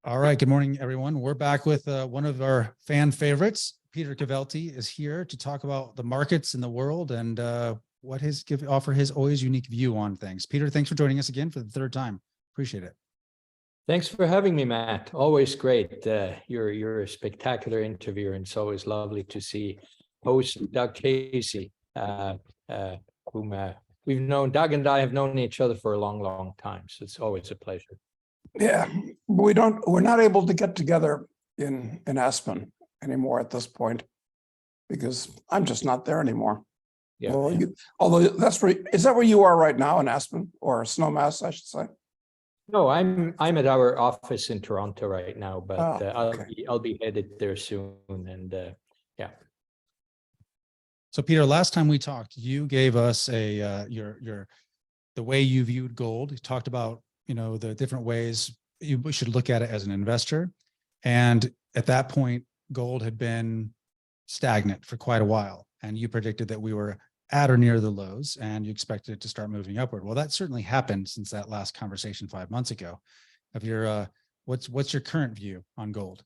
All right. Good morning, everyone. We're back with one of our fan favorites. Peter Cavelti is here to talk about the markets in the world and offer his always unique view on things. Peter, thanks for joining us again for the third time. Appreciate it. Thanks for having me, Matt. Always great. You're a spectacular interviewer, and it's always lovely to see host Doug Casey, whom we've known. Doug and I have known each other for a long, long time, so it's always a pleasure. Yeah, we're not able to get together in Aspen anymore at this point because I'm just not there anymore. Yeah. Although is that where you are right now, in Aspen, or Snowmass, I should say? No, I'm at our office in Toronto right now, but okay. I'll be headed there soon, and yeah. So, Peter, last time we talked, you gave us the way you viewed gold. You talked about the different ways you should look at it as an investor, and at that point, gold had been stagnant for quite a while, and you predicted that we were at or near the lows, and you expected it to start moving upward. Well, that certainly happened since that last conversation 5 months ago. What's your current view on gold?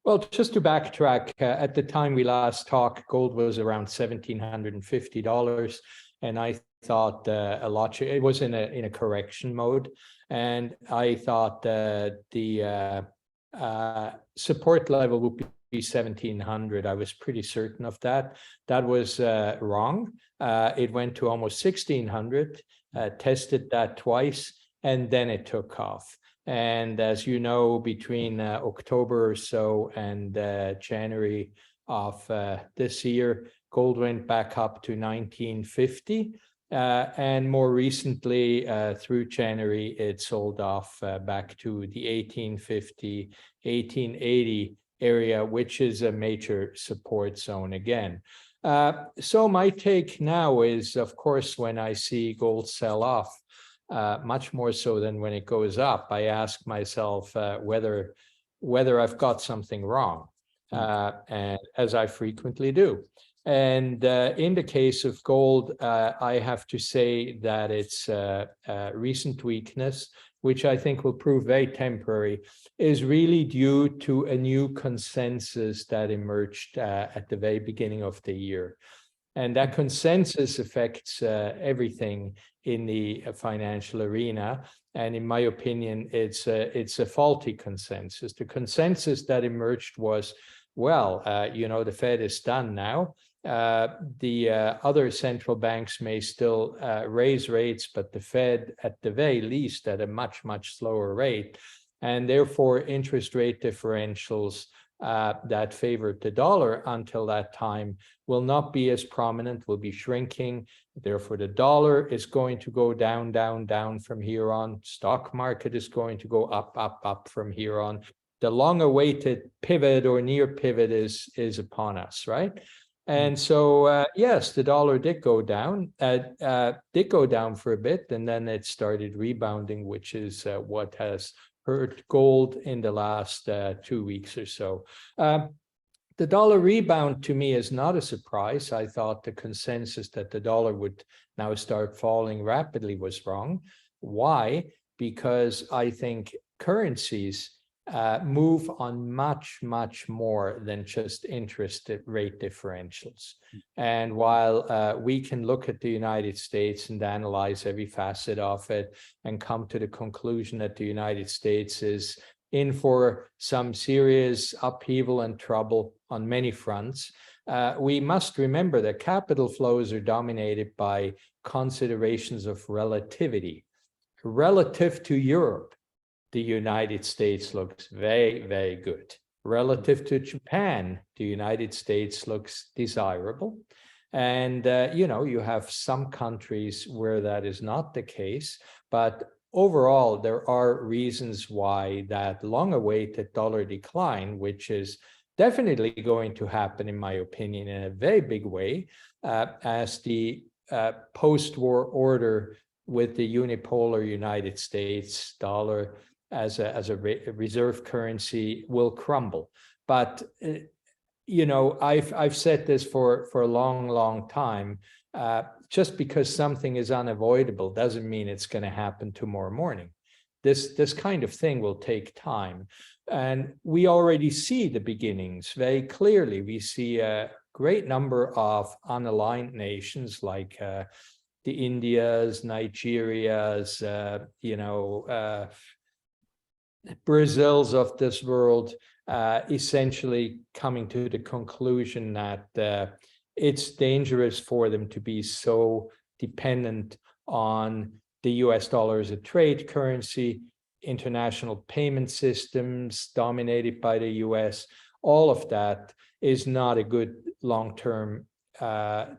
Well, just to backtrack, at the time we last talked, gold was around $1,750, and I thought it was in a correction mode, and I thought the support level would be 1,700. I was pretty certain of that. That was wrong. It went to almost 1,600, tested that twice, and then it took off. And as you know, between October or so and January of this year, gold went back up to 1,950. And more recently, through January, it sold off back to the 1,850, 1,880 area, which is a major support zone again. So my take now is, of course, when I see gold sell off, much more so than when it goes up, I ask myself whether I've got something wrong, and as I frequently do. And in the case of gold, I have to say that it's recent weakness, which I think will prove very temporary, is really due to a new consensus that emerged at the very beginning of the year. And that consensus affects everything in the financial arena. And in my opinion, it's a faulty consensus. The consensus that emerged was, well, the Fed is done now. The other central banks may still raise rates, but the Fed, at the very least, at a much, much slower rate. And therefore, interest rate differentials that favored the dollar until that time will not be as prominent, will be shrinking. Therefore, the dollar is going to go down, down, down from here on. Stock market is going to go up, up, up from here on. The long-awaited pivot or near pivot is upon us, right? And so, yes, the dollar did go down for a bit, and then it started rebounding, which is what has hurt gold in the last 2 weeks or so. The dollar rebound to me is not a surprise. I thought the consensus that the dollar would now start falling rapidly was wrong. Why? Because I think currencies move on much, much more than just interest rate differentials. And while we can look at the United States and analyze every facet of it and come to the conclusion that the United States is in for some serious upheaval and trouble on many fronts, we must remember that capital flows are dominated by considerations of relativity. Relative to Europe, the United States looks very, very good. Relative to Japan, the United States looks desirable. And, you have some countries where that is not the case, but overall, there are reasons why that long-awaited dollar decline, which is definitely going to happen, in my opinion, in a very big way, as the post-war order with the unipolar United States dollar as a reserve currency will crumble. But I've said this for a long, long time. Just because something is unavoidable doesn't mean it's going to happen tomorrow morning. this kind of thing will take time. And we already see the beginnings very clearly. We see a great number of unaligned nations like the Indias, Nigerias, Brazils of this world, essentially coming to the conclusion that it's dangerous for them to be so dependent on the US dollar as a trade currency, international payment systems dominated by the US. All of that is not a good long-term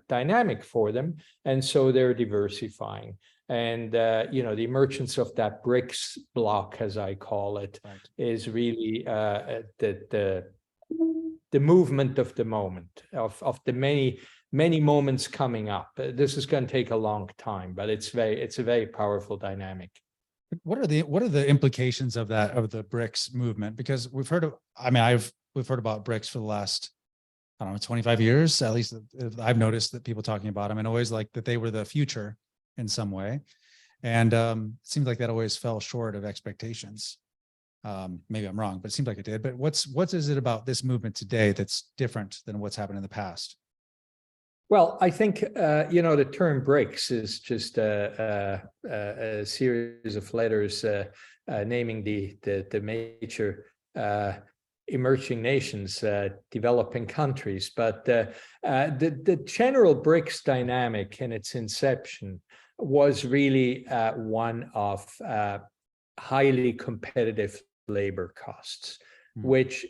dynamic for them. And so they're diversifying. And, the emergence of that BRICS bloc, as I call it, right, is really the movement of the moment, of the many moments coming up. This is going to take a long time, but it's a very powerful dynamic. what are the implications of that, of the BRICS movement? Because we've heard about BRICS for the last, I don't know, 25 years, at least I've noticed that people talking about them, and always like that they were the future in some way. And it seems like that always fell short of expectations. Maybe I'm wrong, but it seems like it did. But what is it about this movement today that's different than what's happened in the past? Well, I think, the term BRICS is just a series of letters naming the major emerging nations, developing countries. But the general BRICS dynamic in its inception was really one of highly competitive labor costs, which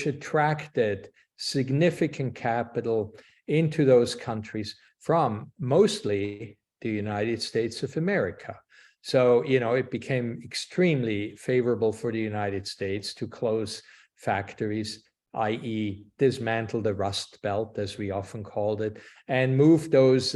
attracted significant capital into those countries from mostly the United States of America. So, it became extremely favorable for the United States to close factories, i.e. dismantle the Rust Belt, as we often called it, and move those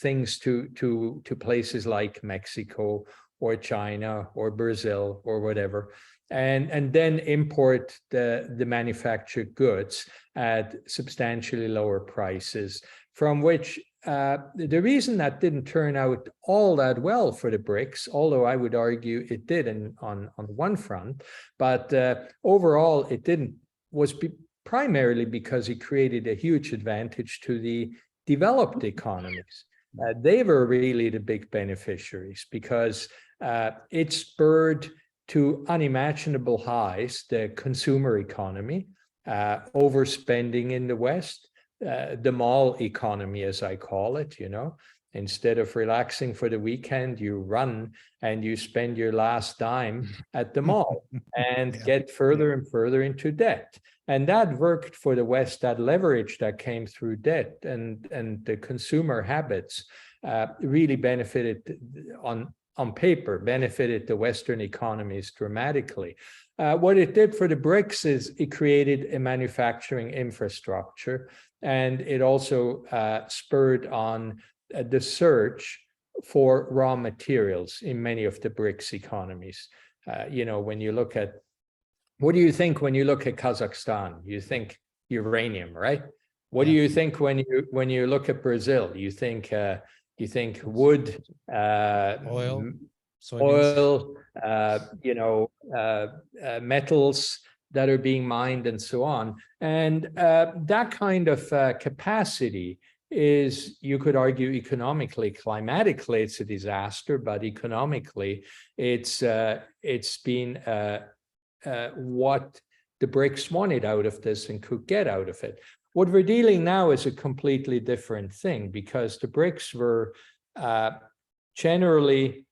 things to places like Mexico or China or Brazil or whatever, and then import the manufactured goods at substantially lower prices, from which the reason that didn't turn out all that well for the BRICS, although I would argue it did on one front, but overall it didn't, was primarily because it created a huge advantage to the developed economies. They were really the big beneficiaries because it spurred to unimaginable highs the consumer economy, overspending in the West, the mall economy, as I call it. Instead of relaxing for the weekend, you run and you spend your last dime at the mall and get further and further into debt. And that worked for the West. That leverage that came through debt and the consumer habits really benefited on paper, benefited the Western economies dramatically. What it did for the BRICS is it created a manufacturing infrastructure, and it also spurred on the search for raw materials in many of the BRICS economies. When you look at, what do you think when you look at Kazakhstan? You think uranium, right? What do you think when you look at Brazil? You think wood, Oil, metals that are being mined and so on. And that kind of capacity is, you could argue, economically, climatically, it's a disaster, but economically, it's been what the BRICS wanted out of this and could get out of it. What we're dealing now is a completely different thing, because the BRICS were generally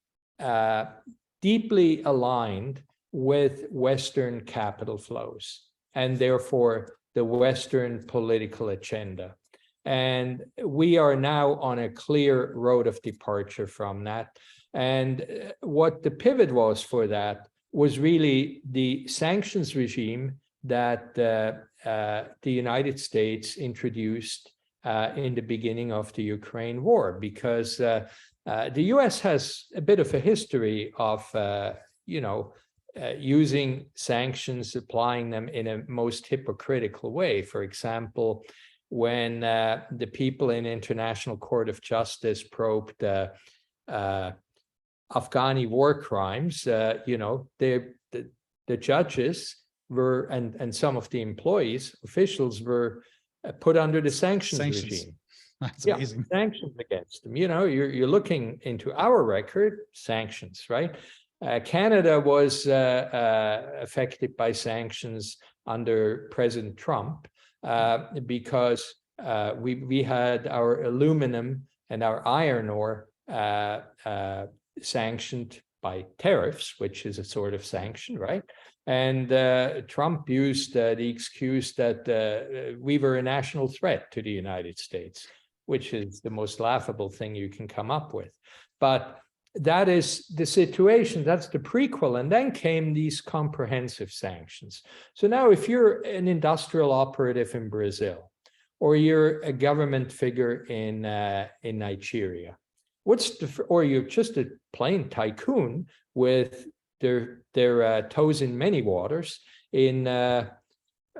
deeply aligned with Western capital flows, and therefore the Western political agenda. And we are now on a clear road of departure from that. And what the pivot was for that was really the sanctions regime that the United States introduced in the beginning of the Ukraine war, because the US has a bit of a history of, using sanctions, applying them in a most hypocritical way. For example, when the people in International Court of Justice probed Afghani war crimes, the judges were, and some of the employees, officials were put under the sanctions regime. That's amazing. Sanctions against them. You're looking into our record, sanctions, right? Canada was affected by sanctions under President Trump because we had our aluminum and our iron ore sanctioned by tariffs, which is a sort of sanction, right? And Trump used the excuse that we were a national threat to the United States, which is the most laughable thing you can come up with. But that is the situation, that's the prequel. And then came these comprehensive sanctions. So now if you're an industrial operative in Brazil, or you're a government figure in Nigeria, or you're just a plain tycoon with their toes in many waters in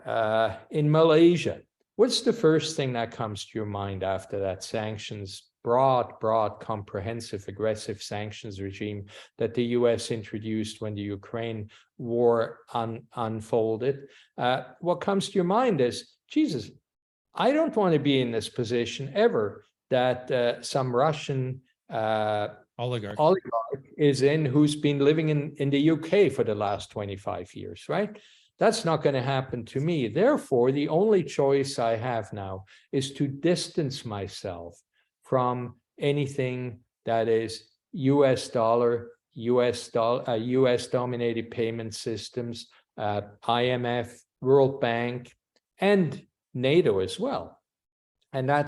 Malaysia, what's the first thing that comes to your mind after that sanctions, broad, comprehensive, aggressive sanctions regime that the US introduced when the Ukraine war unfolded? What comes to your mind is, Jesus, I don't want to be in this position ever that some Russian oligarch is in, who's been living in the UK for the last 25 years, right? That's not going to happen to me. Therefore, the only choice I have now is to distance myself from anything that is US dominated payment systems, IMF, World Bank, and NATO as well. And I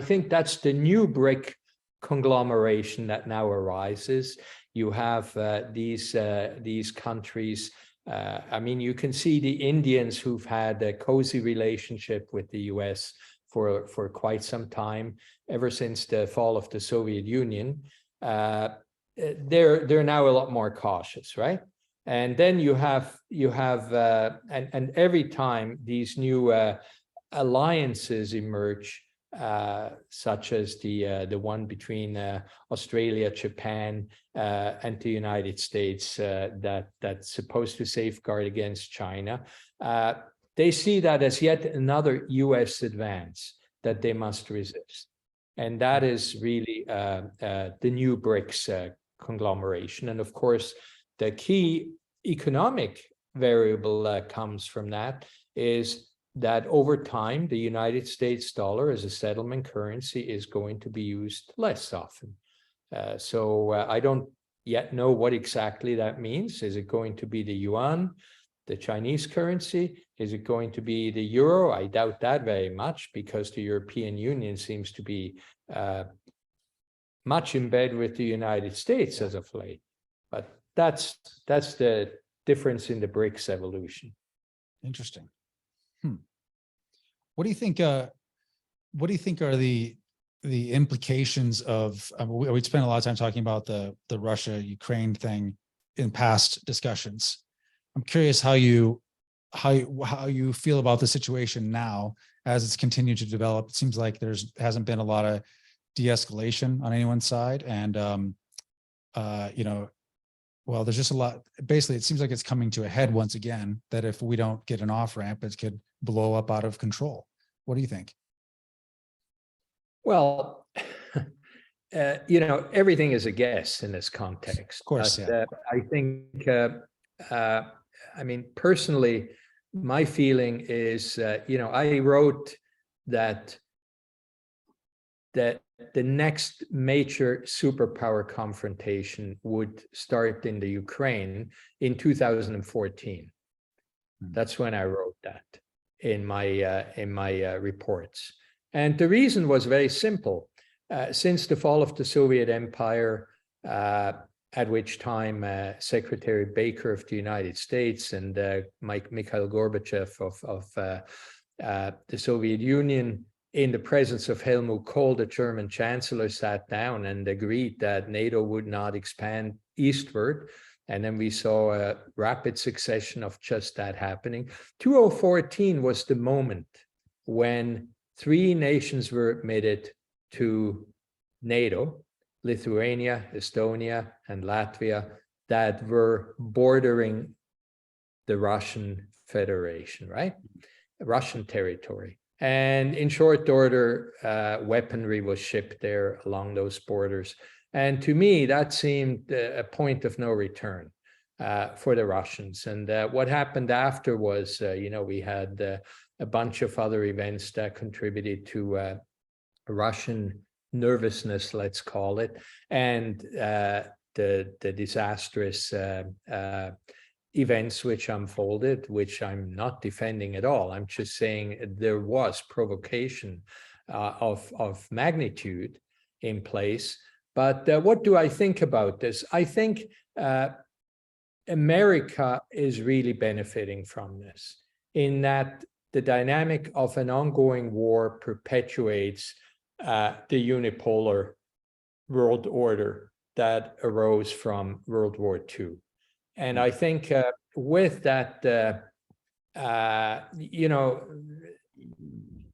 think that's the new BRIC conglomeration that now arises. You have these countries. I mean, you can see the Indians who've had a cozy relationship with the US for quite some time, ever since the fall of the Soviet Union. They're now a lot more cautious, right? And then you have and every time these new alliances emerge, such as the one between Australia, Japan, and the United States, that's supposed to safeguard against China. They see that as yet another US advance that they must resist. And that is really the new BRICS conglomeration. And of course, the key economic variable comes from that is that over time, the United States dollar as a settlement currency is going to be used less often. So I don't yet know what exactly that means. Is it going to be the yuan, the Chinese currency? Is it going to be the euro? I doubt that very much, because the European Union seems to be much in bed with the United States as of late. But that's the difference in the BRICS evolution. Interesting. What do you think? What do you think are the implications of? We spent a lot of time talking about the Russia-Ukraine thing in past discussions. I'm curious how you feel about the situation now as it's continued to develop. It seems like hasn't been a lot of de-escalation on anyone's side, and well, there's just a lot. Basically, it seems like it's coming to a head once again, that if we don't get an off-ramp, it could blow up out of control. What do you think? Well, everything is a guess in this context. Of course, but, yeah. I think, I mean, personally, my feeling is, I wrote that the next major superpower confrontation would start in the Ukraine in 2014. That's when I wrote that in my reports. And the reason was very simple. Since the fall of the Soviet Empire, at which time Secretary Baker of the United States and Mikhail Gorbachev of the Soviet Union, in the presence of Helmut Kohl, the German chancellor, sat down and agreed that NATO would not expand eastward. And then we saw a rapid succession of just that happening. 2014 was the moment when 3 nations were admitted to NATO, Lithuania, Estonia, and Latvia that were bordering the Russian Federation, right? Russian territory. And in short order, weaponry was shipped there along those borders. And to me, that seemed a point of no return for the Russians. And what happened after was, we had a bunch of other events that contributed to Russian nervousness, let's call it, and the disastrous events which unfolded, which I'm not defending at all. I'm just saying there was provocation of magnitude in place. But what do I think about this? I think America is really benefiting from this, in that the dynamic of an ongoing war perpetuates the unipolar world order that arose from World War II. And I think with that, the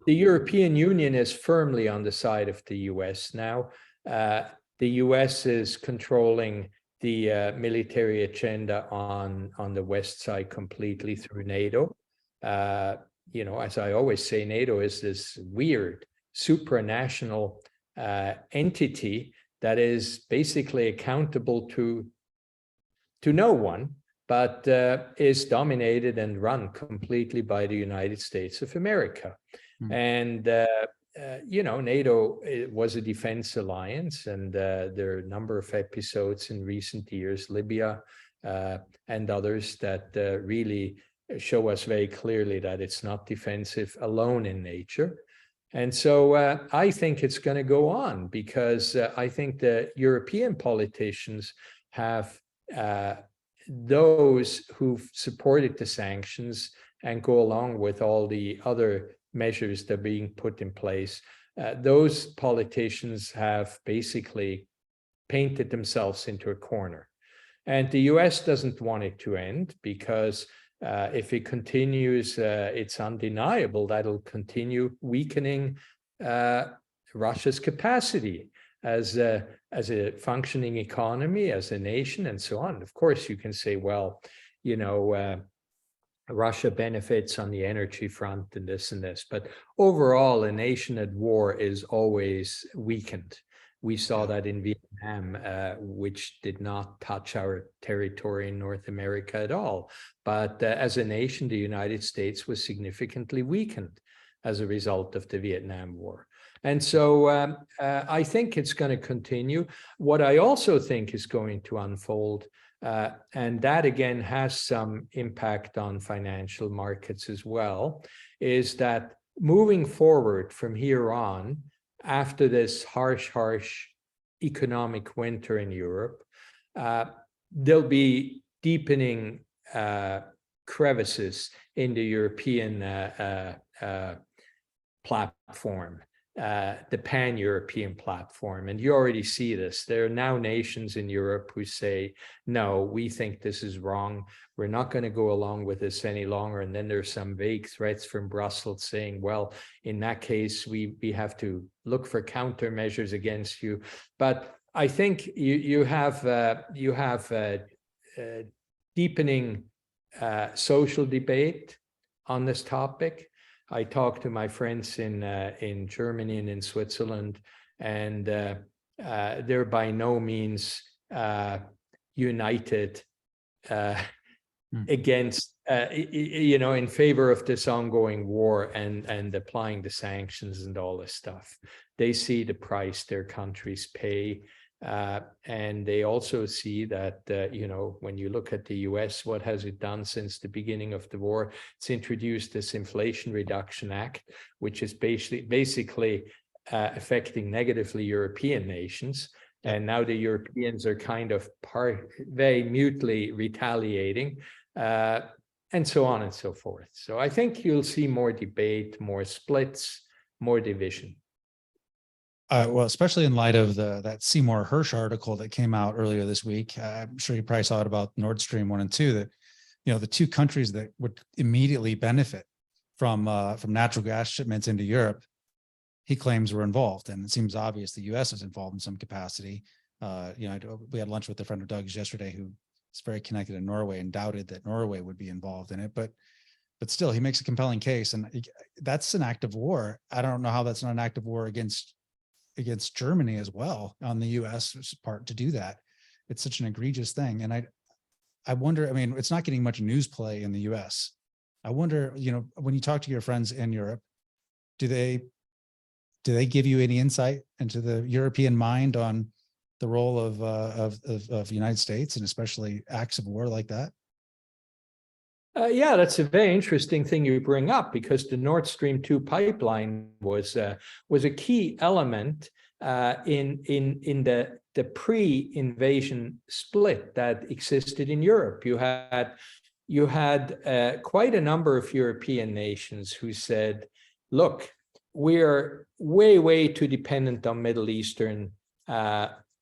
European Union is firmly on the side of the US now. The US is controlling the military agenda on the West side completely through NATO. As I always say, NATO is this weird supranational entity that is basically accountable to no one, but is dominated and run completely by the United States of America. And NATO was a defense alliance, and there are a number of episodes in recent years, Libya and others, that really show us very clearly that it's not defensive alone in nature. And so I think it's going to go on, because I think the European politicians have those who've supported the sanctions and go along with all the other measures that are being put in place. Those politicians have basically painted themselves into a corner. And the US doesn't want it to end, because if it continues, it's undeniable that'll continue weakening Russia's capacity as a functioning economy, as a nation, and so on. Of course, you can say, well, Russia benefits on the energy front and this, but overall, a nation at war is always weakened. We saw that in Vietnam, which did not touch our territory in North America at all. But as a nation, the United States was significantly weakened as a result of the Vietnam War. And so I think it's going to continue. What I also think is going to unfold, and that again has some impact on financial markets as well, is that moving forward from here on, after this harsh economic winter in Europe, there'll be deepening crevices in the European platform, the pan-European platform. And you already see this. There are now nations in Europe who say, no, we think this is wrong. We're not going to go along with this any longer. And then there's some vague threats from Brussels saying, well, in that case, we have to look for countermeasures against you. But I think you have deepening social debate on this topic. I talked to my friends in Germany and in Switzerland, and they're by no means united against, in favor of this ongoing war and applying the sanctions and all this stuff. They see the price their countries pay. And they also see that, when you look at the US, what has it done since the beginning of the war? It's introduced this Inflation Reduction Act, which is basically affecting negatively European nations. And now the Europeans are kind of very mutely retaliating, and so on and so forth. So I think you'll see more debate, more splits, more division. Well, especially in light of that Seymour Hersh article that came out earlier this week. I'm sure you probably saw it about Nordstream 1 and 2, that, the two countries that would immediately benefit from natural gas shipments into Europe, he claims were involved. And it seems obvious the US is involved in some capacity. We had lunch with a friend of Doug's yesterday who is very connected in Norway and doubted that Norway would be involved in it, but still he makes a compelling case, and that's an act of war. I don't know how that's not an act of war against Germany as well on the US part to do that. It's such an egregious thing. And I wonder, I mean, it's not getting much news play in the US. I wonder, when you talk to your friends in Europe, do they give you any insight into the European mind on the role of the United States, and especially acts of war like that? Yeah, that's a very interesting thing you bring up, because the Nord Stream 2 pipeline was a key element in the pre-invasion split that existed in Europe. You had quite a number of European nations who said, "Look, we're way too dependent on Middle Eastern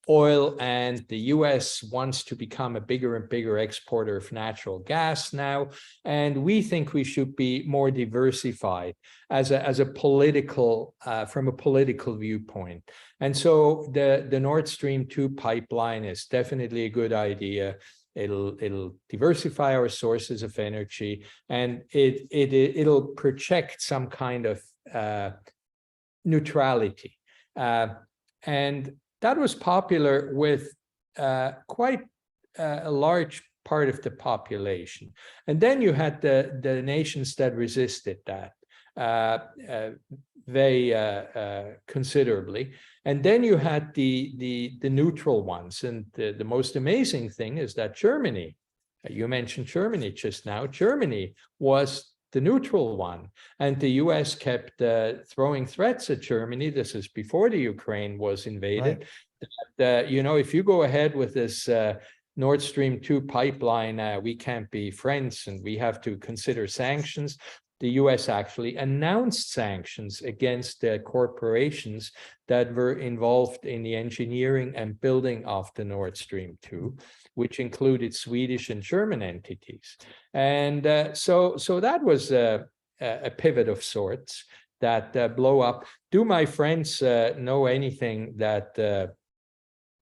oil, and the US wants to become a bigger and bigger exporter of natural gas now, and we think we should be more diversified as a political from a political viewpoint." And so the Nord Stream 2 pipeline is definitely a good idea. It'll diversify our sources of energy, and it'll project some kind of neutrality, and that was popular with quite a large part of the population. And then you had the nations that resisted that very considerably. And then you had the neutral ones. And the most amazing thing is that Germany, you mentioned Germany just now, Germany was the neutral one. And the US kept throwing threats at Germany. This is before the Ukraine was invaded. Right. If you go ahead with this Nord Stream 2 pipeline, we can't be friends and we have to consider sanctions. The US actually announced sanctions against the corporations that were involved in the engineering and building of the Nord Stream 2, which included Swedish and German entities. And so that was a pivot of sorts that blow up. Do my friends know anything that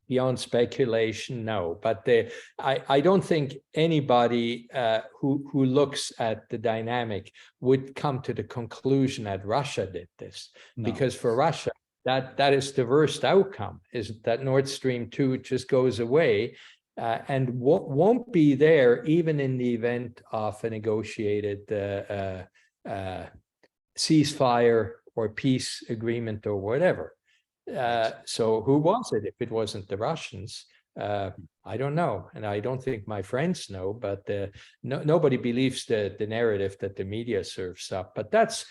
beyond speculation? No, but I don't think anybody who looks at the dynamic would come to the conclusion that Russia did this. No. Because for Russia, that is the worst outcome, is that Nord Stream 2 just goes away and won't be there even in the event of a negotiated ceasefire or peace agreement or whatever. So who was it if it wasn't the Russians? I don't know, and I don't think my friends know, but nobody believes the narrative that the media serves up. But that's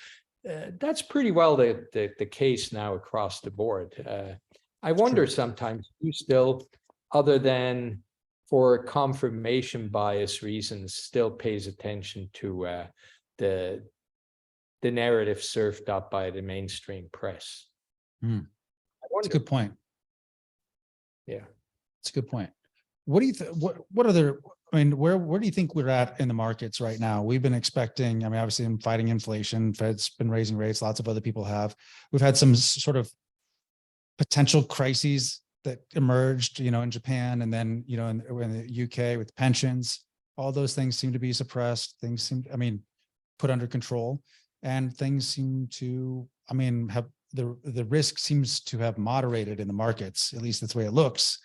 pretty well the case now across the board. I wonder sometimes who still, other than for confirmation bias reasons, still pays attention to the narrative served up by the mainstream press. Mm. That's a good point. Yeah, it's a good point. What do you think? What other? I mean, where do you think we're at in the markets right now? We've been expecting. I mean, obviously, I'm fighting inflation. Fed's been raising rates. Lots of other people have. We've had some sort of potential crises that emerged, in Japan, and then in the UK with pensions. All those things seem to be suppressed. Things seem, put under control, and things seem to, have. The risk seems to have moderated in the markets. At least that's the way it looks.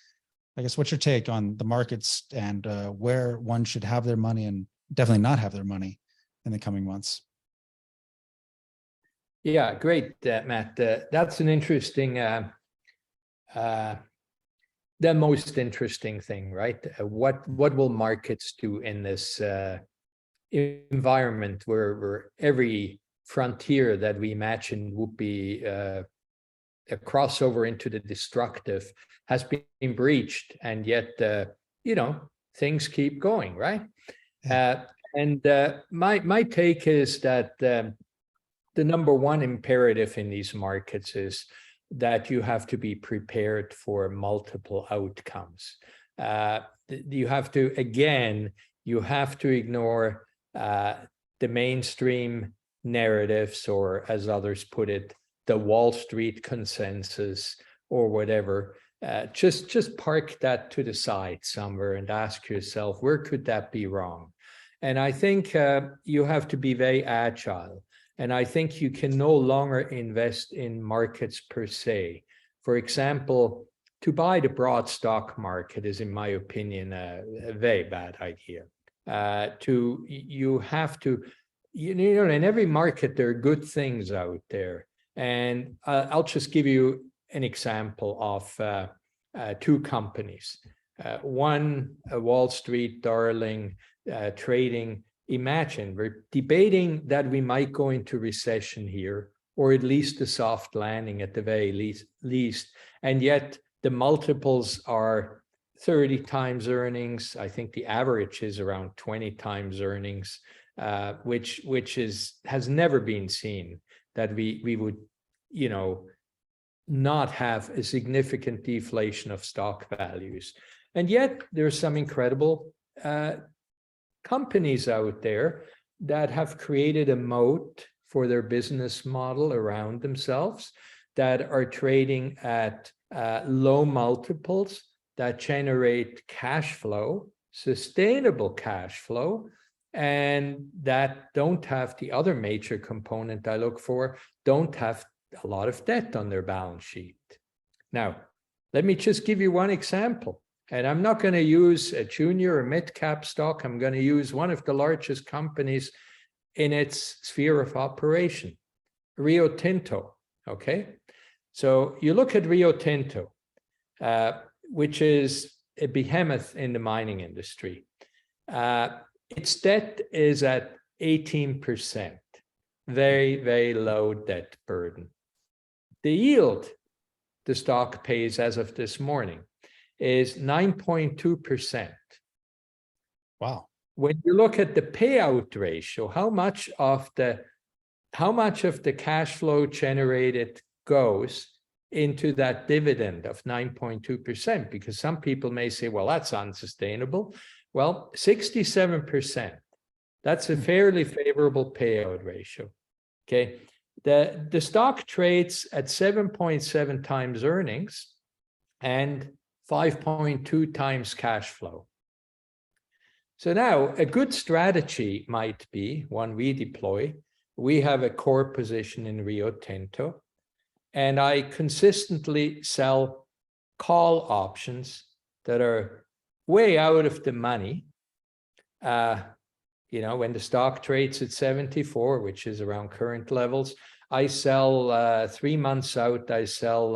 I guess, what's your take on the markets and where one should have their money and definitely not have their money in the coming months? Yeah, great, Matt. That's an interesting, the most interesting thing, right? What will markets do in this environment where every frontier that we imagine would be a crossover into the destructive has been breached, and yet things keep going, right? My take is that the number one imperative in these markets is that you have to be prepared for multiple outcomes. You have to ignore the mainstream narratives, or as others put it, the Wall Street consensus or whatever, just park that to the side somewhere and ask yourself, where could that be wrong? And I think you have to be very agile. And I think you can no longer invest in markets per se. For example, to buy the broad stock market is, in my opinion, a very bad idea. You have to, you know, in every market, there are good things out there. And I'll just give you an example of two companies. One, a Wall Street darling, trading. Imagine we're debating that we might go into recession here, or at least a soft landing at the very least. And yet the multiples are 30 times earnings. I think the average is around 20 times earnings, which has never been seen, that we would, you know, not have a significant deflation of stock values. And yet there's some incredible companies out there that have created a moat for their business model around themselves, that are trading at low multiples, that generate cash flow, sustainable cash flow, and that don't have the other major component I look for, don't have a lot of debt on their balance sheet. Now, let me just give you one example. And I'm not going to use a junior or mid-cap stock. I'm going to use one of the largest companies in its sphere of operation, Rio Tinto, okay? So you look at Rio Tinto, which is a behemoth in the mining industry. Its debt is at 18%, very, very low debt burden. The yield the stock pays as of this morning is 9.2%. Wow. When you look at the payout ratio, how much of the cash flow generated goes into that dividend of 9.2%? Because some people may say, well, that's unsustainable. Well, 67%. That's a fairly favorable payout ratio. Okay. The stock trades at 7.7 times earnings and 5.2 times cash flow. So now a good strategy might be one we deploy. We have a core position in Rio Tinto, and I consistently sell call options that are way out of the money. You know, when the stock trades at 74, which is around current levels, I sell 3 months out, I sell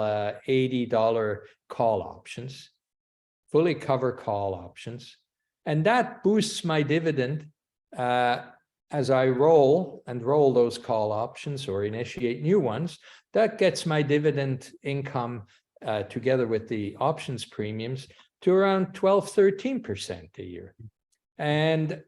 $80 call options, fully cover call options. And that boosts my dividend as I roll those call options or initiate new ones. That gets my dividend income together with the options premiums to around 12-13% a year. And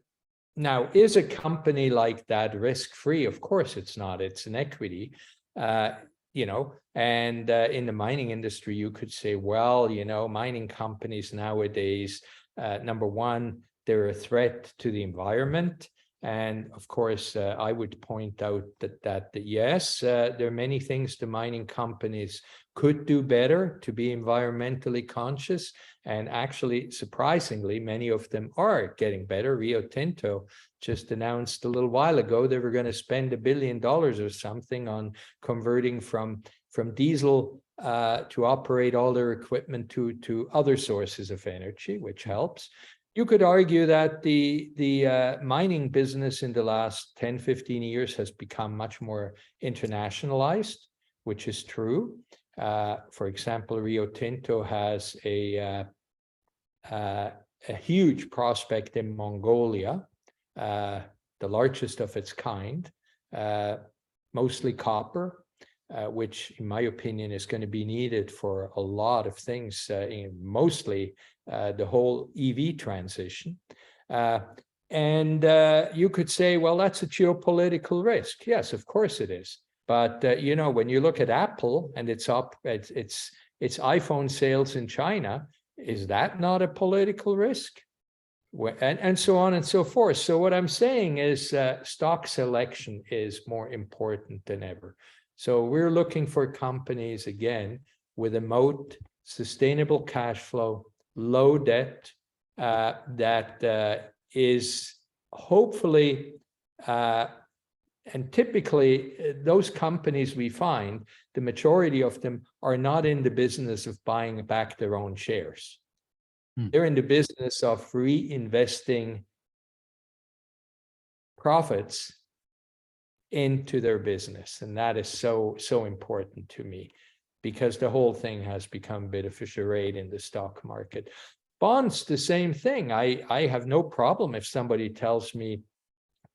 now, is a company like that risk-free? Of course it's not. It's an equity, you know, and in the mining industry, you could say, well, you know, mining companies nowadays, number one, they're a threat to the environment. And of course, I would point out that yes, there are many things the mining companies could do better to be environmentally conscious. And actually, surprisingly, many of them are getting better. Rio Tinto just announced a little while ago they were going to spend $1 billion or something on converting from diesel to operate all their equipment to other sources of energy, which helps. You could argue that the mining business in the last 10, 15 years has become much more internationalized, which is true. For example, Rio Tinto has a huge prospect in Mongolia, the largest of its kind, mostly copper, which in my opinion is going to be needed for a lot of things, mostly the whole EV transition. And you could say, well, that's a geopolitical risk. Yes, of course it is. But you know, when you look at Apple and its iPhone sales in China, is that not a political risk? And so on and so forth. So what I'm saying is stock selection is more important than ever. So we're looking for companies, again, with a moat sustainable cash flow, low debt, that is hopefully, and typically those companies we find, the majority of them are not in the business of buying back their own shares. They're in the business of reinvesting profits into their business. And that is so important to me, because the whole thing has become a bit of a charade in the stock market. Bonds, the same thing. I have no problem if somebody tells me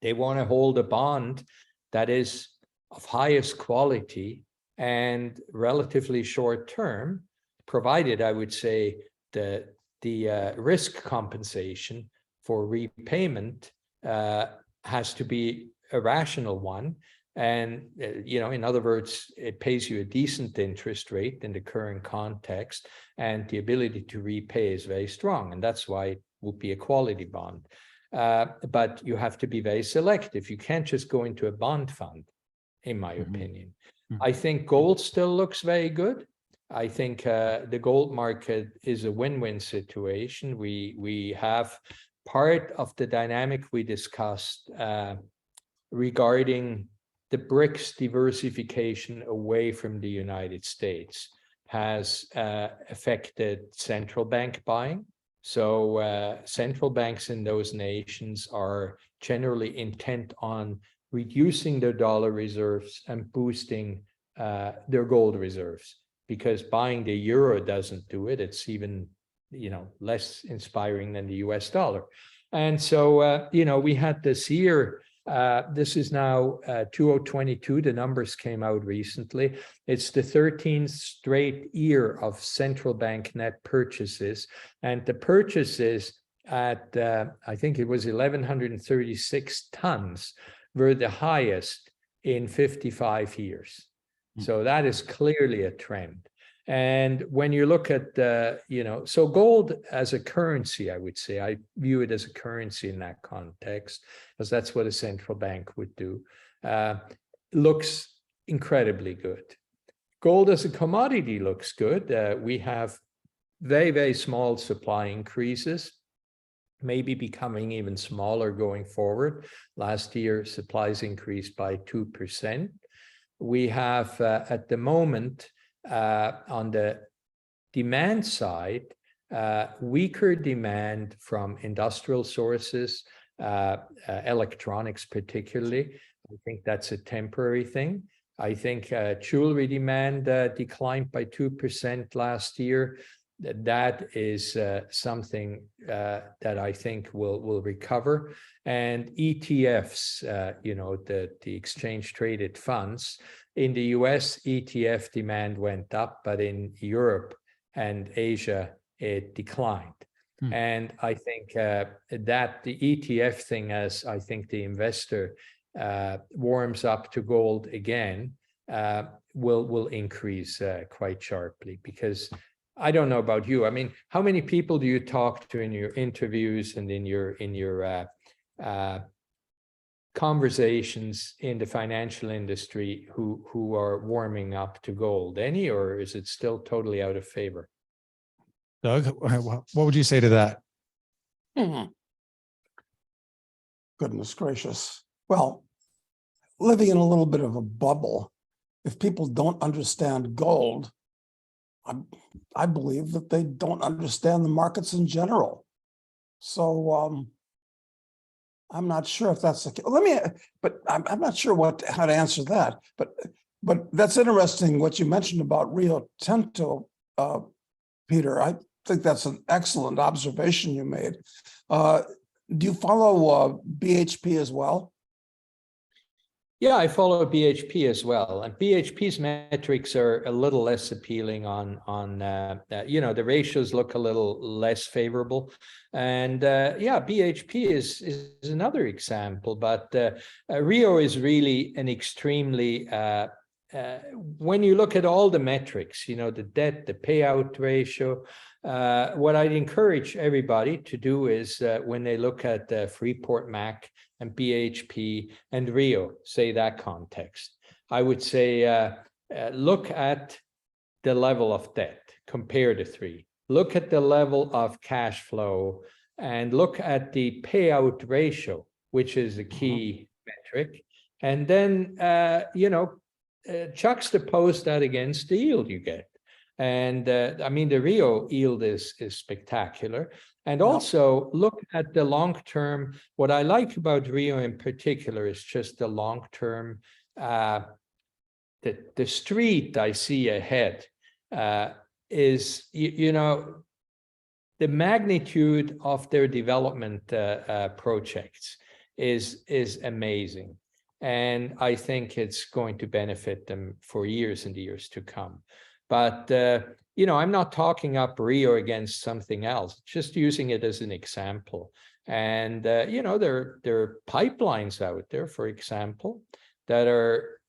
they want to hold a bond that is of highest quality and relatively short term, provided, I would say, the risk compensation for repayment has to be a rational one. And, in other words, it pays you a decent interest rate in the current context, and the ability to repay is very strong. And that's why it would be a quality bond. But you have to be very selective. You can't just go into a bond fund, in my opinion. I think gold still looks very good. I think the gold market is a win-win situation. We have part of the dynamic we discussed regarding the BRICS diversification away from the United States has affected central bank buying. So central banks in those nations are generally intent on reducing their dollar reserves and boosting their gold reserves, because buying the euro doesn't do it. It's even, less inspiring than the US dollar. And so, we had this year, this is now 2022, the numbers came out recently. It's the 13th straight year of central bank net purchases. And the purchases at, I think it was 1,136 tons, were the highest in 55 years. So that is clearly a trend. And when you look at, so gold as a currency, I would say, I view it as a currency in that context, because that's what a central bank would do, looks incredibly good. Gold as a commodity looks good. We have very, very small supply increases, maybe becoming even smaller going forward. Last year, supplies increased by 2%. We have, at the moment, on the demand side, weaker demand from industrial sources, electronics particularly. I think that's a temporary thing. I think jewelry demand declined by 2% last year. That is something that I think will recover. And ETFs, the exchange traded funds, in the US, ETF demand went up, but in Europe and Asia, it declined. And I think that the ETF thing, as I think the investor warms up to gold again, will increase quite sharply. Because I don't know about you. I mean, how many people do you talk to in your interviews and in your conversations in the financial industry who are warming up to gold? Any, or is it still totally out of favor? Doug, what would you say to that? Goodness gracious. Well, living in a little bit of a bubble, if people don't understand gold, I believe that they don't understand the markets in general. So I'm not sure if that's the case. But I'm not sure how to answer that. But that's interesting what you mentioned about Rio Tinto, Peter. I think that's an excellent observation you made. Do you follow BHP as well? Yeah, I follow BHP as well, and BHP's metrics are a little less appealing on the ratios look a little less favorable, and BHP is another example, but Rio is really an extremely when you look at all the metrics, the debt, the payout ratio. What I'd encourage everybody to do is when they look at Freeport Mac and BHP and Rio, say that context, I would say look at the level of debt, compare the three. Look at the level of cash flow and look at the payout ratio, which is a key metric. And then, juxtapose that against the yield you get. And I mean, the Rio yield is spectacular. And also look at the long-term. What I like about Rio in particular is just the long-term, the street I see ahead is, the magnitude of their development projects is amazing. And I think it's going to benefit them for years and years to come. But, I'm not talking up Rio against something else, just using it as an example. And, there are pipelines out there, for example, that are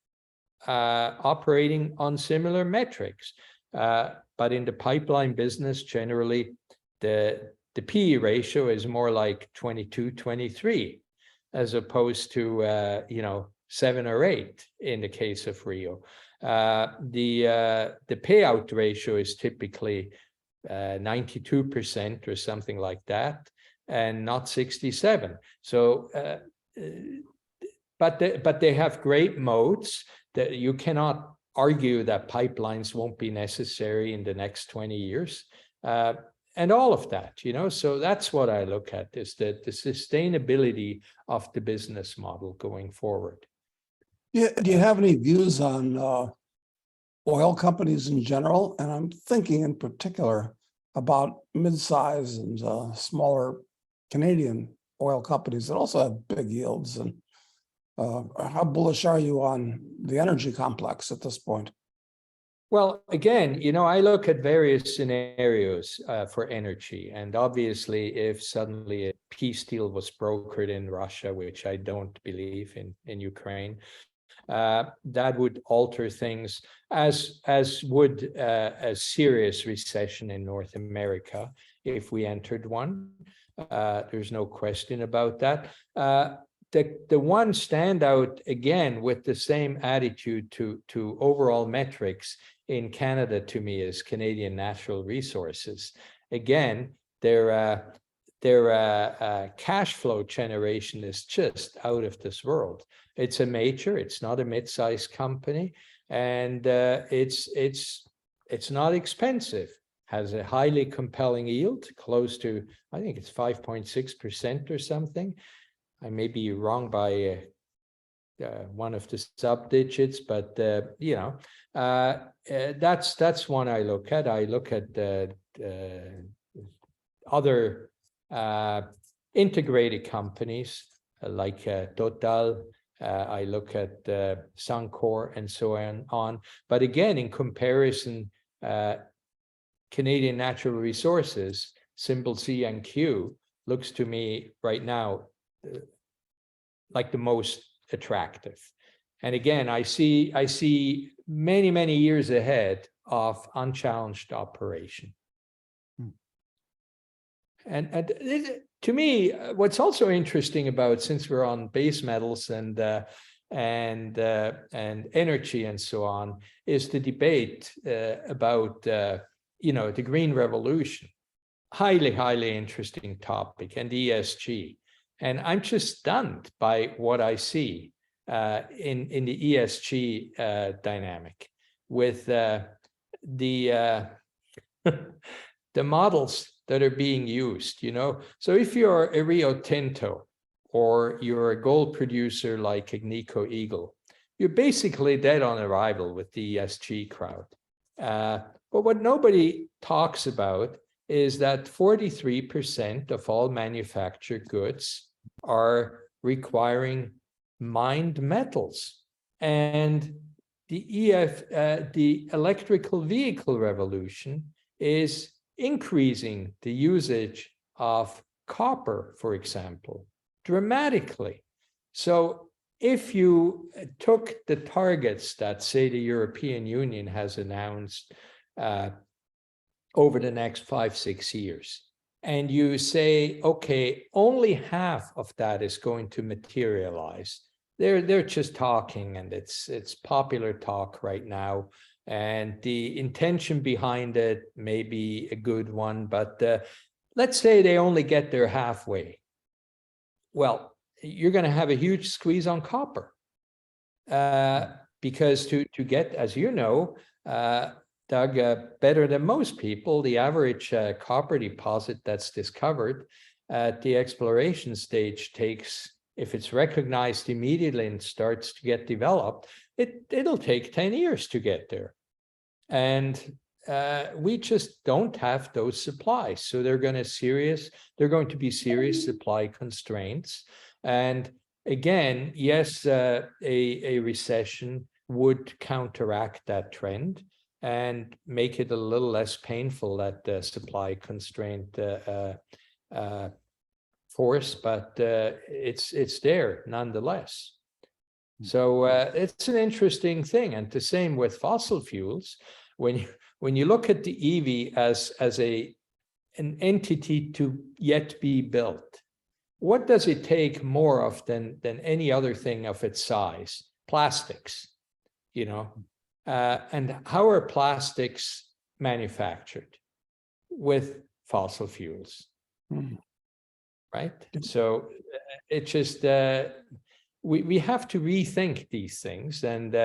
operating on similar metrics. But in the pipeline business, generally, the PE ratio is more like 22, 23, as opposed to, 7 or 8 in the case of Rio. The payout ratio is typically 92% or something like that, and not 67. So, but they have great moats that you cannot argue that pipelines won't be necessary in the next 20 years. And all of that, so that's what I look at, is the sustainability of the business model going forward. Yeah, do you have any views on oil companies in general? And I'm thinking in particular about mid-size and smaller Canadian oil companies that also have big yields. And how bullish are you on the energy complex at this point? Well, again, I look at various scenarios for energy. And obviously, if suddenly a peace deal was brokered in Russia, which I don't believe in Ukraine, that would alter things, as would a serious recession in North America if we entered one. There's no question about that. The one standout, again, with the same attitude to overall metrics in Canada, to me, is Canadian Natural Resources. Again, their cash flow generation is just out of this world. It's a major, it's not a mid-sized company, and it's not expensive. Has a highly compelling yield, close to, I think it's 5.6% or something. I may be wrong by one of the sub digits, but that's one I look at. I look at other integrated companies like Total. I look at Suncor and so on. But again, in comparison, Canadian Natural Resources, symbol CNQ, looks to me right now like the most attractive. And again, I see many, many years ahead of unchallenged operation. And to me, what's also interesting about, since we're on base metals and energy and so on, is the debate about the green revolution. Highly interesting topic, and ESG. And I'm just stunned by what I see in the ESG dynamic with the models that are being used. So if you're a Rio Tinto or you're a gold producer like Agnico Eagle, you're basically dead on arrival with the ESG crowd. But what nobody talks about is that 43% of all manufactured goods are requiring mined metals. And the electrical vehicle revolution is increasing the usage of copper, for example, dramatically. So if you took the targets that, say, the European Union has announced over the next 5-6 years, and you say, okay, only half of that is going to materialize. They're just talking, and it's popular talk right now. And the intention behind it may be a good one, but let's say they only get there halfway. Well, you're going to have a huge squeeze on copper. Because to get, as you know, Doug, better than most people, the average copper deposit that's discovered at the exploration stage takes, if it's recognized immediately and starts to get developed, it'll take 10 years to get there. And we just don't have those supplies. So they're going to be serious supply constraints. And again, yes, a recession would counteract that trend and make it a little less painful, that supply constraint force, but it's there nonetheless. So it's an interesting thing. And the same with fossil fuels. When you look at the EV as an entity to yet be built, what does it take more of than any other thing of its size? Plastics, you know. And how are plastics manufactured? With fossil fuels, right? So it just, we have to rethink these things. And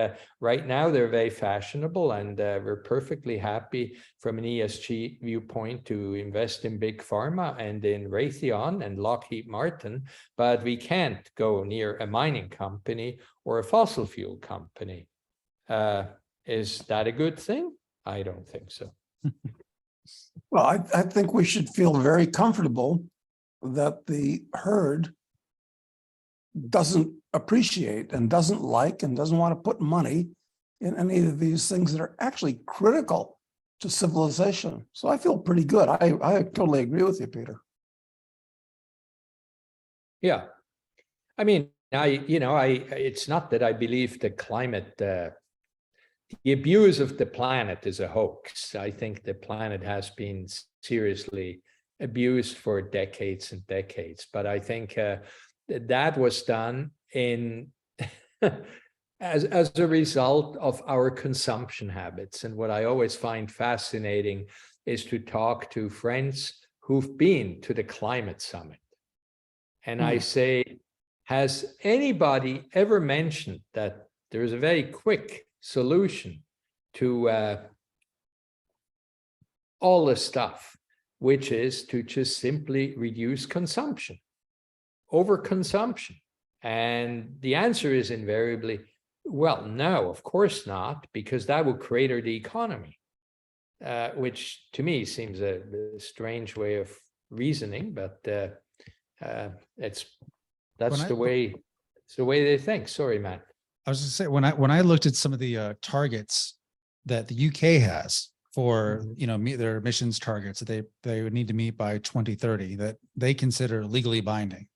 right now they're very fashionable, and we're perfectly happy from an ESG viewpoint to invest in big pharma and in Raytheon and Lockheed Martin, but we can't go near a mining company or a fossil fuel company. Is that a good thing? I don't think so. Well, I think we should feel very comfortable that the herd doesn't appreciate and doesn't like and doesn't want to put money in any of these things that are actually critical to civilization. So I feel pretty good. I totally agree with you, Peter. Yeah. I mean, it's not that I believe the climate, the abuse of the planet is a hoax. I think the planet has been seriously abused for decades and decades, but I think that was done in as a result of our consumption habits. And what I always find fascinating is to talk to friends who've been to the climate summit. And I say, has anybody ever mentioned that there's a very quick solution to all this stuff, which is to just simply reduce consumption, overconsumption? And the answer is invariably, well, no, of course not, because that would crater the economy, which to me seems a strange way of reasoning, but that's the way they think. Sorry, Matt. I was going to say, when I looked at some of the targets that the UK has for meet their emissions targets that they would need to meet by 2030, that they consider legally binding.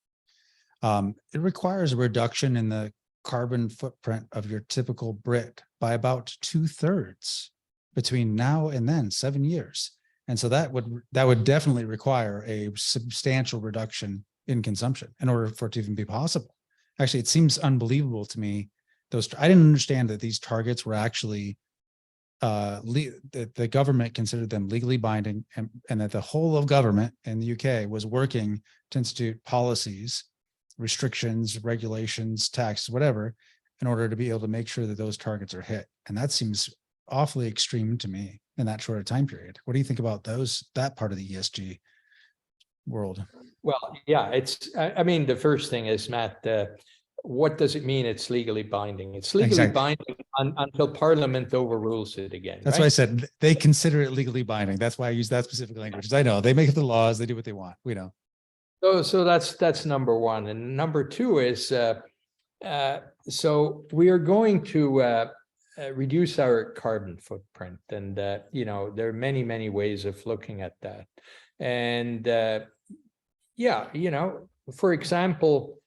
It requires a reduction in the carbon footprint of your typical Brit by about 2/3 between now and then, 7 years. And so that would definitely require a substantial reduction in consumption in order for it to even be possible. Actually, it seems unbelievable to me. I didn't understand that these targets were actually the government considered them legally binding, and that the whole of government in the UK was working to institute policies, restrictions, regulations, taxes, whatever, in order to be able to make sure that those targets are hit. And that seems awfully extreme to me in that short a time period. What do you think about that part of the ESG world? Well, yeah, I mean, the first thing is, Matt, what does it mean it's legally binding? It's legally binding until Parliament overrules it again. That's why I said they consider it legally binding. That's why I use that specific language. I know they make the laws, they do what they want. We know. So that's number one. And number two is, so we are going to reduce our carbon footprint. And, there are many, many ways of looking at that. And for example,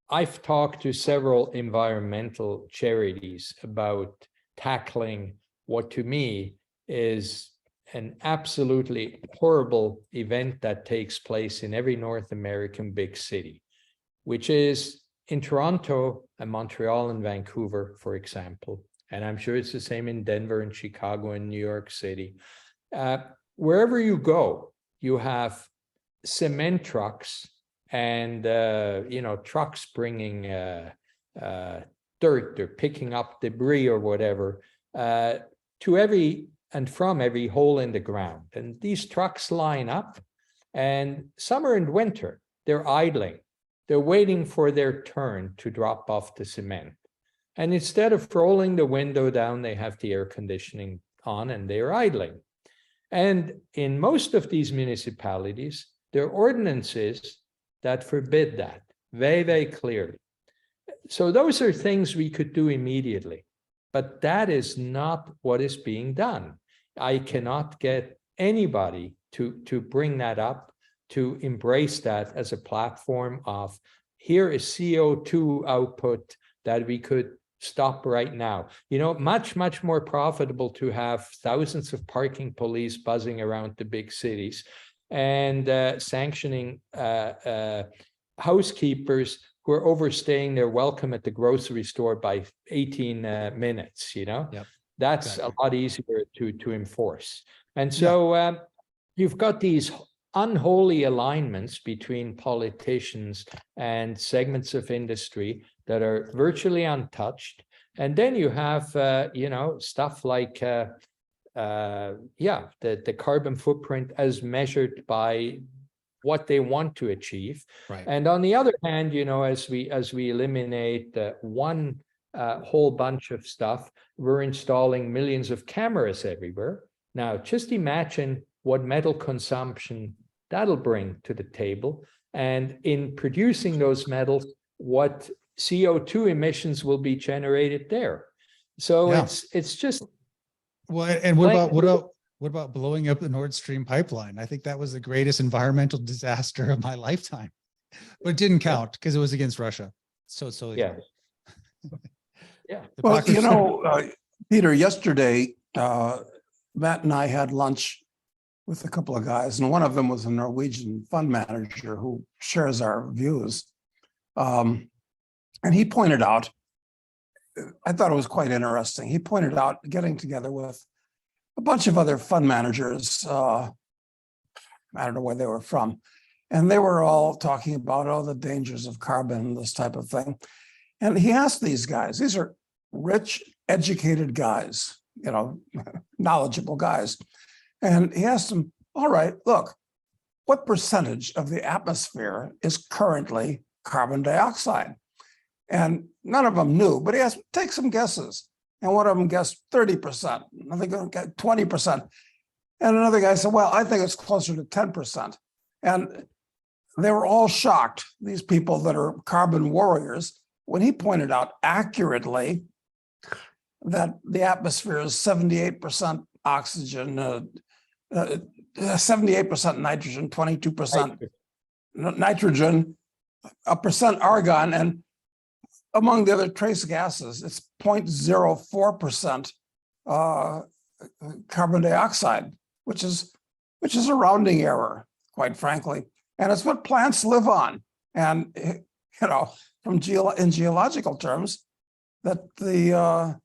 I've talked to several environmental charities about tackling what to me is an absolutely horrible event that takes place in every North American big city, which is in Toronto and Montreal and Vancouver, for example, and I'm sure it's the same in Denver and Chicago and New York City. Wherever you go, you have cement trucks and trucks bringing dirt or picking up debris or whatever to every and from every hole in the ground. And these trucks line up, and summer and winter, they're idling. They're waiting for their turn to drop off the cement. And instead of rolling the window down, they have the air conditioning on and they're idling. And in most of these municipalities, there are ordinances that forbid that very, very clearly. So those are things we could do immediately, but that is not what is being done. I cannot get anybody to bring that up, to embrace that as a platform of here is CO2 output that we could stop right now. Much, much more profitable to have thousands of parking police buzzing around the big cities and sanctioning housekeepers who are overstaying their welcome at the grocery store by 18 minutes, Yep. That's Exactly. a lot easier to enforce. And so you've got these unholy alignments between politicians and segments of industry that are virtually untouched. And then you have, stuff like, the carbon footprint as measured by what they want to achieve. Right. And on the other hand, as we eliminate one whole bunch of stuff, we're installing millions of cameras everywhere. Now, just imagine what metal consumption that'll bring to the table. And in producing those metals, what CO2 emissions will be generated there. So it's just. Well, and what about blowing up the Nordstream pipeline? I think that was the greatest environmental disaster of my lifetime, but it didn't count because it was against Russia. So Yeah. Well, Peter, yesterday, Matt and I had lunch with a couple of guys, and one of them was a Norwegian fund manager who shares our views. And he pointed out, I thought it was quite interesting. He pointed out getting together with a bunch of other fund managers. I don't know where they were from. And they were all talking about all the dangers of carbon and this type of thing. And he asked these guys, these are rich, educated guys, knowledgeable guys. And he asked them, all right, look, what percentage of the atmosphere is currently carbon dioxide? And none of them knew, but he asked, take some guesses. And one of them guessed 30%, another guy got 20%. And another guy said, well, I think it's closer to 10%. And they were all shocked, these people that are carbon warriors, when he pointed out accurately that the atmosphere is 78% oxygen, 78% nitrogen, 22% nitrogen, a percent argon, and among the other trace gases, it's 0.04% carbon dioxide, which is a rounding error, quite frankly. And it's what plants live on. And in geological terms, that the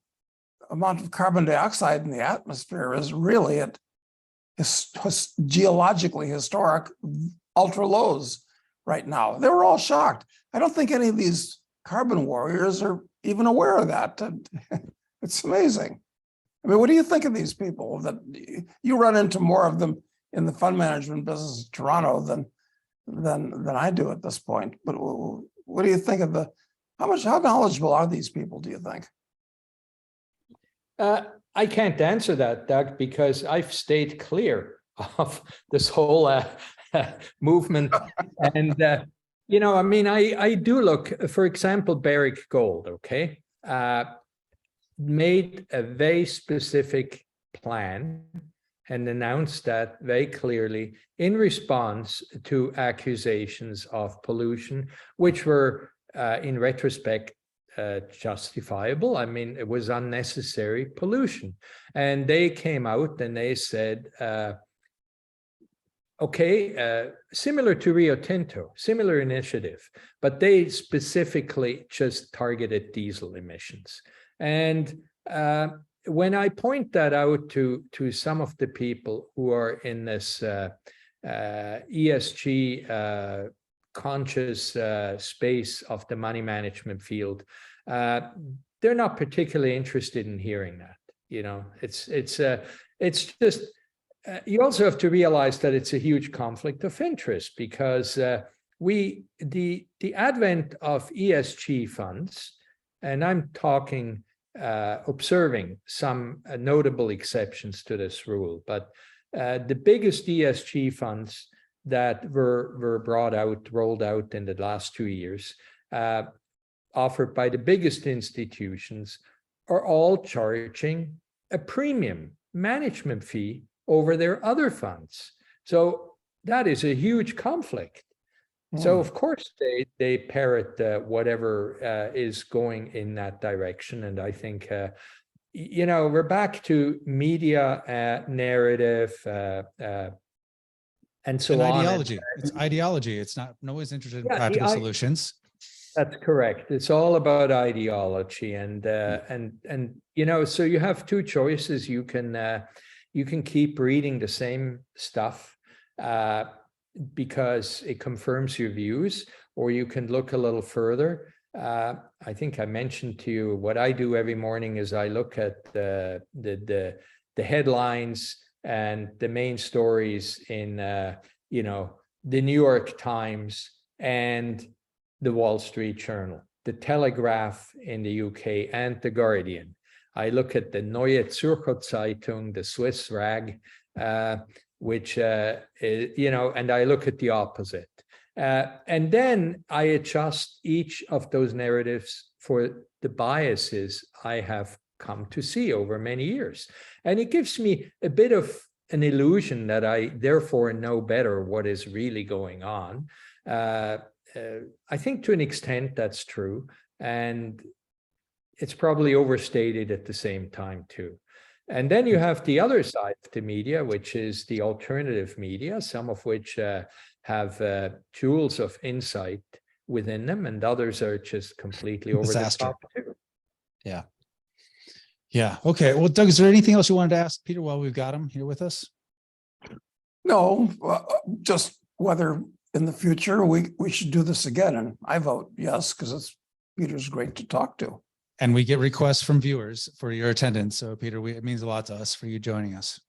amount of carbon dioxide in the atmosphere is really at geologically historic ultra lows right now. They were all shocked. I don't think any of these carbon warriors are even aware of that. It's amazing. I mean, what do you think of these people? That you run into more of them in the fund management business in Toronto than I do at this point. But what do you think of how knowledgeable are these people, do you think? I can't answer that, Doug, because I've stayed clear of this whole movement. And, I do look, for example, Barrick Gold, okay, made a very specific plan and announced that very clearly in response to accusations of pollution, which were, in retrospect, justifiable. I mean, it was unnecessary pollution. And they came out and they said, similar to Rio Tinto, similar initiative, but they specifically just targeted diesel emissions. And when I point that out to some of the people who are in this ESG conscious space of the money management field, they're not particularly interested in hearing that. You know, it's just you also have to realize that it's a huge conflict of interest, because the advent of ESG funds, and I'm talking observing some notable exceptions to this rule, but the biggest ESG funds that were rolled out in the last 2 years, offered by the biggest institutions, are all charging a premium management fee over their other funds. So that is a huge conflict. So of course they parrot whatever is going in that direction. And I think, you know, we're back to media narrative and so on. Ideology. It's ideology. It's not, no one's interested in practical solutions. That's correct. It's all about ideology, and you know, so you have two choices. You can keep reading the same stuff because it confirms your views, or you can look a little further. I think I mentioned to you what I do every morning is I look at the headlines and the main stories in you know, the New York Times and the Wall Street Journal, the Telegraph in the UK, and the Guardian. I look at the Neue Zürcher Zeitung, the Swiss rag, which is, you know, and I look at the opposite. And then I adjust each of those narratives for the biases I have come to see over many years. And it gives me a bit of an illusion that I therefore know better what is really going on. I think to an extent that's true, and it's probably overstated at the same time too. And then you have the other side of the media, which is the alternative media, some of which have jewels of insight within them, and others are just completely over the top too. Yeah. Yeah. Okay. Well, Doug, is there anything else you wanted to ask Peter while we've got him here with us? No, just whether in the future we should do this again. And I vote yes, because Peter's great to talk to. And we get requests from viewers for your attendance. So Peter, it means a lot to us for you joining us.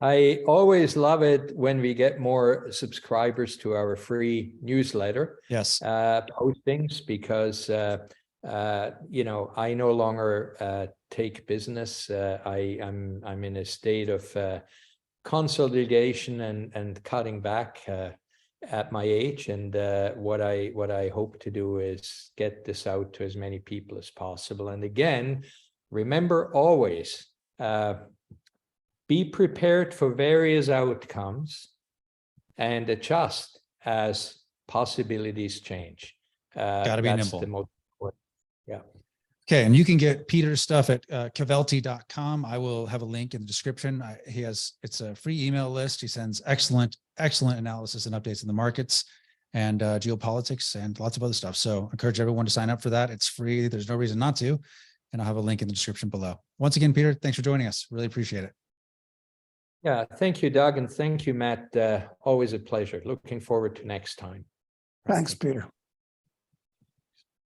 I always love it when we get more subscribers to our free newsletter. Yes. Postings, because you know, I no longer take business. I'm in a state of consolidation and cutting back at my age, and what I hope to do is get this out to as many people as possible. And again, remember always, be prepared for various outcomes and adjust as possibilities change. Gotta be that's nimble. The most important. Yeah. Okay, and you can get Peter's stuff at cavelti.com. I will have a link in the description. It's a free email list. He sends excellent analysis and updates in the markets and geopolitics and lots of other stuff. So I encourage everyone to sign up for that. It's free. There's no reason not to. And I'll have a link in the description below. Once again, Peter, thanks for joining us. Really appreciate it. Yeah, thank you, Doug, and thank you, Matt. Always a pleasure. Looking forward to next time. Thanks, Peter.